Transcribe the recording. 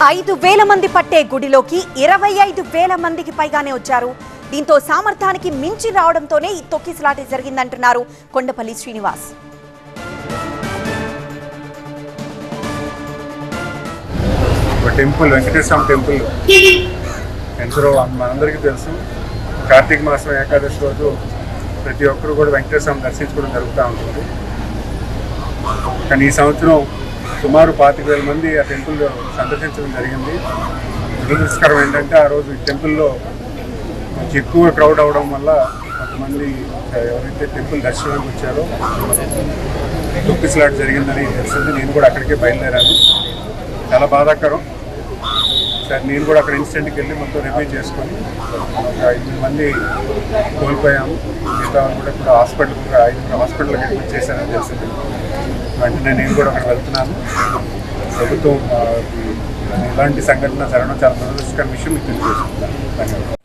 5,000 మంది పట్టే గుడిలోకి 25,000 మందికి పైగానే వచ్చారు. దీంతో సామర్థ్యానికి మించి రావడంతోనే ఈ తొక్కిసలాట జరిగిందంటున్నారు కొండపల్లి శ్రీనివాస్. టెంపుల్ వెంకటేశ్వర టెంపుల్ ఎంతో మనందరికీ తెలుసు. కార్తీక మాసం ఏకాదశి రోజు ప్రతి ఒక్కరు కూడా వెంకటేశ్వరం దర్శించుకోవడం జరుగుతూ ఉంటుంది. కానీ ఈ సంవత్సరం సుమారు 25,000 మంది ఆ టెంపుల్ సందర్శించడం జరిగింది. దురదృష్టకరం ఏంటంటే ఆ రోజు ఈ టెంపుల్లో కొంచెం ఎక్కువ క్రౌడ్ అవడం వల్ల కొంతమంది ఎవరైతే టెంపుల్ దర్శనానికి వచ్చారో తొక్కిసలాట జరిగిందని తెలిసింది. నేను కూడా అక్కడికే బయలుదేరాను. చాలా బాధాకరం సార్. నేను కూడా అక్కడ ఇన్సిడెంట్కి వెళ్ళి మొత్తం రివ్యూ చేసుకొని ఒక 5 మంది కోల్పోయాము. మిగతా కూడా ఇప్పుడు హాస్పిటల్కి అడ్మిట్ చేశానని తెలిసింది. వెంటనే నేను కూడా అక్కడ వెళ్తున్నాను. ప్రభుత్వం ఇలాంటి సంఘటన జరగడం చాలా దురదృష్టకర విషయం మీకు తెలియజేస్తున్నాను. ధన్యవాదాలు.